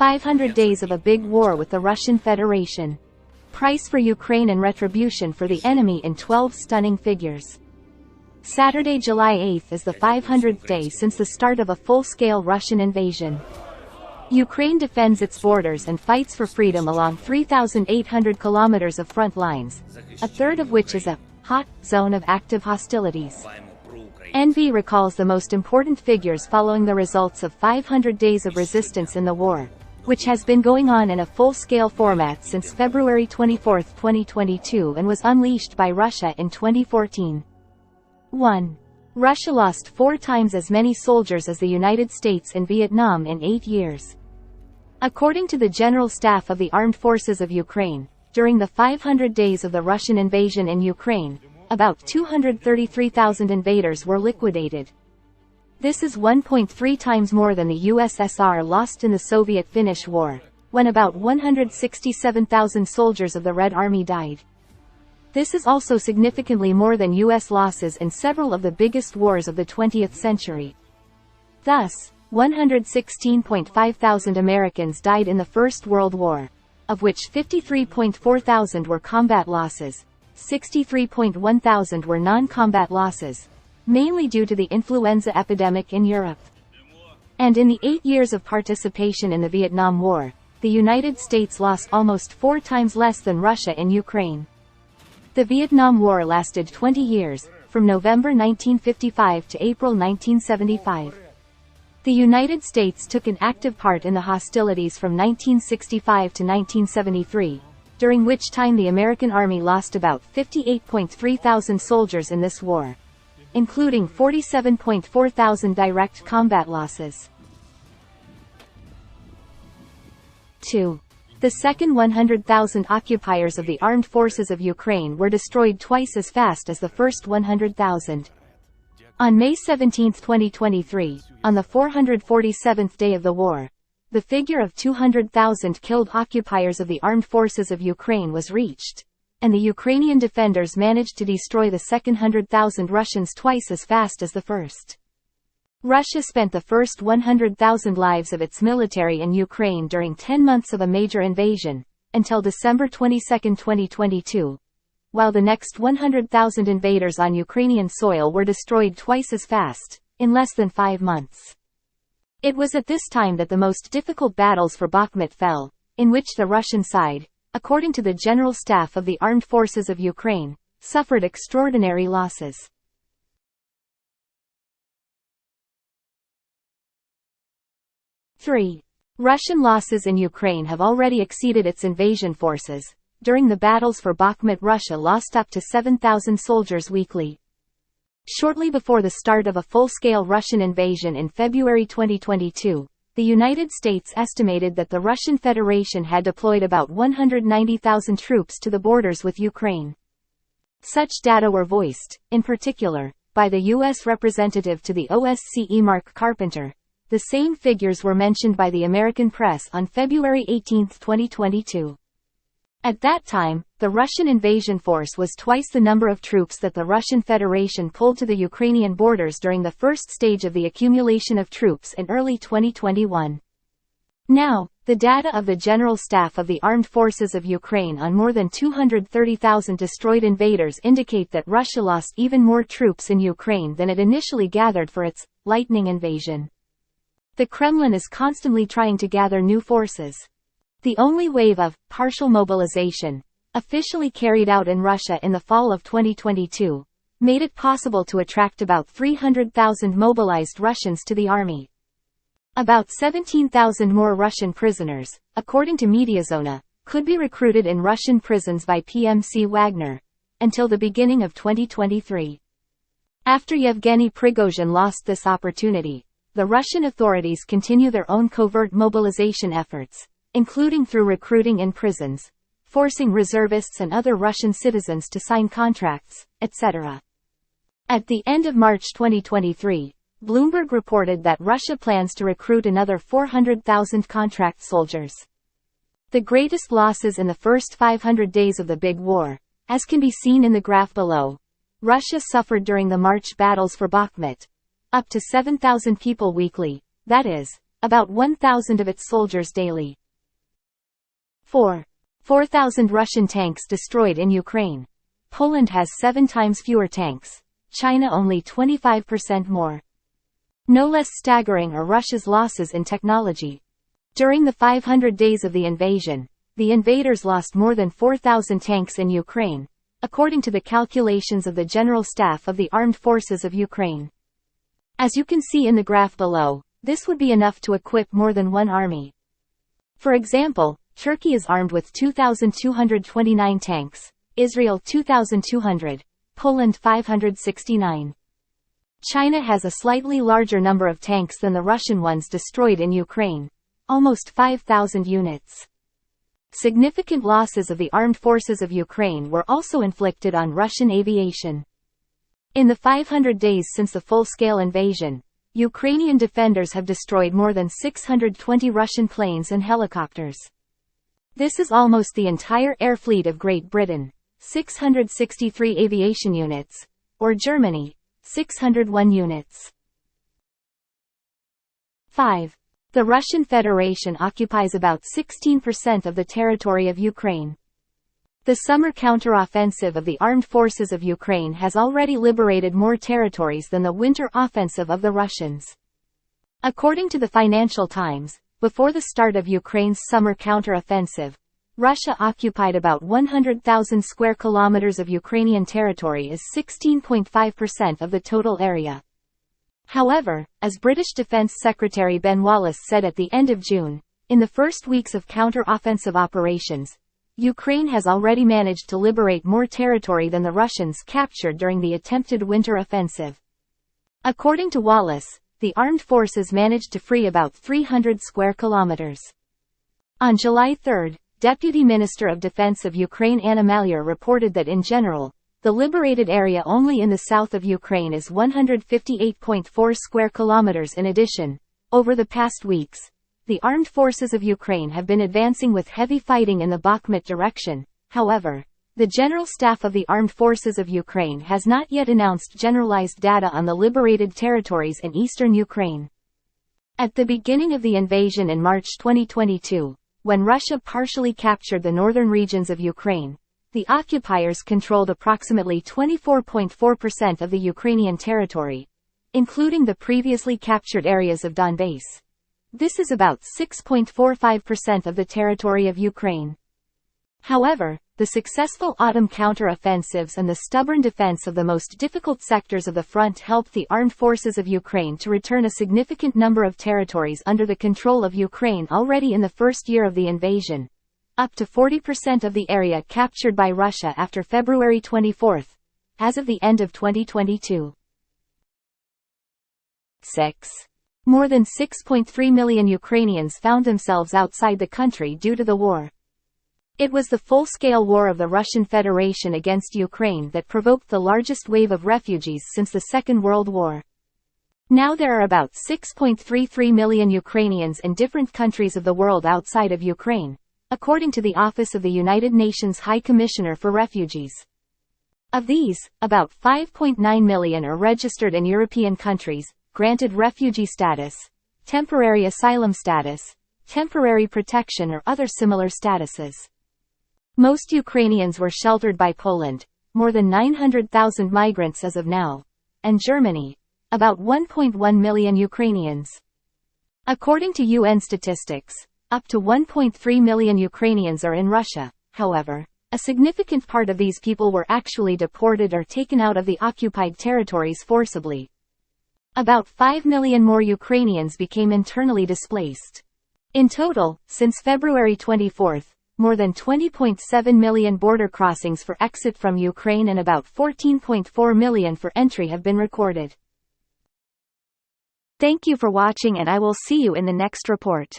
500 days of a big war with the Russian Federation. Price for Ukraine and retribution for the enemy in 12 stunning figures. Saturday, July 8 is the 500th day since the start of a full-scale Russian invasion. Ukraine defends its borders and fights for freedom along 3,800 kilometers of front lines, a third of which is a hot zone of active hostilities. NV recalls the most important figures following the results of 500 days of resistance in the war, which has been going on in a full-scale format since February 24, 2022 and was unleashed by Russia in 2014. 1. Russia lost 4 times as many soldiers as the United States in Vietnam in 8 years. According to the General Staff of the Armed Forces of Ukraine, during the 500 days of the Russian invasion in Ukraine, about 233,000 invaders were liquidated. This is 1.3 times more than the USSR lost in the Soviet-Finnish War, when about 167,000 soldiers of the Red Army died. This is also significantly more than US losses in several of the biggest wars of the 20th century. Thus, 116.5 thousand Americans died in the First World War, of which 53.4 thousand were combat losses, 63.1 thousand were non-combat losses, mainly due to the influenza epidemic in Europe. And in the 8 years of participation in the Vietnam War, the United States lost almost 4 times less than Russia in Ukraine. The Vietnam War lasted 20 years, from November 1955 to April 1975. The United States took an active part in the hostilities from 1965 to 1973, during which time the American Army lost about 58.3 thousand soldiers in this war, including 47.4 thousand direct combat losses. 2. The second 100,000 occupiers of the armed forces of Ukraine were destroyed twice as fast as the first 100,000. On May 17, 2023, on the 447th day of the war, the figure of 200,000 killed occupiers of the armed forces of Ukraine was reached, and the Ukrainian defenders managed to destroy the second 100,000 Russians twice as fast as the first. Russia spent the first 100,000 lives of its military in Ukraine during 10 months of a major invasion, until December 22, 2022, while the next 100,000 invaders on Ukrainian soil were destroyed twice as fast, in less than 5 months. It was at this time that the most difficult battles for Bakhmut fell, in which the Russian side, according to the General Staff of the Armed Forces of Ukraine, suffered extraordinary losses. 3. Russian losses in Ukraine have already exceeded its invasion forces. During the battles for Bakhmut, Russia lost up to 7,000 soldiers weekly. Shortly before the start of a full-scale Russian invasion in February 2022, the United States estimated that the Russian Federation had deployed about 190,000 troops to the borders with Ukraine. Such data were voiced, in particular, by the U.S. representative to the OSCE Mark Carpenter. The same figures were mentioned by the American press on February 18, 2022. At that time, the Russian invasion force was twice the number of troops that the Russian Federation pulled to the Ukrainian borders during the first stage of the accumulation of troops in early 2021. Now, the data of the General Staff of the Armed Forces of Ukraine on more than 230,000 destroyed invaders indicate that Russia lost even more troops in Ukraine than it initially gathered for its lightning invasion. The Kremlin is constantly trying to gather new forces. The only wave of partial mobilization, officially carried out in Russia in the fall of 2022, made it possible to attract about 300,000 mobilized Russians to the army. About 17,000 more Russian prisoners, according to Mediazona, could be recruited in Russian prisons by PMC Wagner, until the beginning of 2023. After Yevgeny Prigozhin lost this opportunity, the Russian authorities continue their own covert mobilization efforts, including through recruiting in prisons, forcing reservists and other Russian citizens to sign contracts, etc. At the end of March 2023, Bloomberg reported that Russia plans to recruit another 400,000 contract soldiers. The greatest losses in the first 500 days of the big war, as can be seen in the graph below. Russia suffered during the March battles for Bakhmut. Up to 7,000 people weekly, that is, about 1,000 of its soldiers daily. 4,000 Russian tanks destroyed in Ukraine. Poland has 7 times fewer tanks. China only 25% more. No less staggering are Russia's losses in technology. During the 500 days of the invasion, the invaders lost more than 4,000 tanks in Ukraine, according to the calculations of the General Staff of the Armed Forces of Ukraine. As you can see in the graph below, this would be enough to equip more than one army. For example, Turkey is armed with 2,229 tanks, Israel 2,200, Poland 569. China has a slightly larger number of tanks than the Russian ones destroyed in Ukraine, almost 5,000 units. Significant losses of the armed forces of Ukraine were also inflicted on Russian aviation. In the 500 days since the full-scale invasion, Ukrainian defenders have destroyed more than 620 Russian planes and helicopters. This is almost the entire air fleet of Great Britain, 663 aviation units, or Germany, 601 units. 5. The Russian Federation occupies about 16% of the territory of Ukraine. The summer counter-offensive of the armed forces of Ukraine has already liberated more territories than the winter offensive of the Russians. According to the Financial Times, before the start of Ukraine's summer counter-offensive, Russia occupied about 100,000 square kilometers of Ukrainian territory, as 16.5% of the total area. However, as British Defence Secretary Ben Wallace said at the end of June, in the first weeks of counter-offensive operations, Ukraine has already managed to liberate more territory than the Russians captured during the attempted winter offensive. According to Wallace, the armed forces managed to free about 300 square kilometers. On July 3, Deputy Minister of Defense of Ukraine Anna Maliar reported that in general, the liberated area only in the south of Ukraine is 158.4 square kilometers. In addition, over the past weeks, the armed forces of Ukraine have been advancing with heavy fighting in the Bakhmut direction. However, the General Staff of the Armed Forces of Ukraine has not yet announced generalized data on the liberated territories in eastern Ukraine. At the beginning of the invasion in March 2022, when Russia partially captured the northern regions of Ukraine, the occupiers controlled approximately 24.4% of the Ukrainian territory, including the previously captured areas of Donbass. This is about 6.45% of the territory of Ukraine. However, the successful autumn counter-offensives and the stubborn defense of the most difficult sectors of the front helped the armed forces of Ukraine to return a significant number of territories under the control of Ukraine already in the first year of the invasion, up to 40% of the area captured by Russia after February 24, as of the end of 2022. 6. More than 6.3 million Ukrainians found themselves outside the country due to the war. It was the full-scale war of the Russian Federation against Ukraine that provoked the largest wave of refugees since the Second World War. Now there are about 6.33 million Ukrainians in different countries of the world outside of Ukraine, according to the Office of the United Nations High Commissioner for Refugees. Of these, about 5.9 million are registered in European countries, granted refugee status, temporary asylum status, temporary protection or other similar statuses. Most Ukrainians were sheltered by Poland, more than 900,000 migrants as of now, and Germany, about 1.1 million Ukrainians. According to UN statistics, up to 1.3 million Ukrainians are in Russia. However, a significant part of these people were actually deported or taken out of the occupied territories forcibly. About 5 million more Ukrainians became internally displaced. In total, since February 24, more than 20.7 million border crossings for exit from Ukraine and about 14.4 million for entry have been recorded. Thank you for watching, and I will see you in the next report.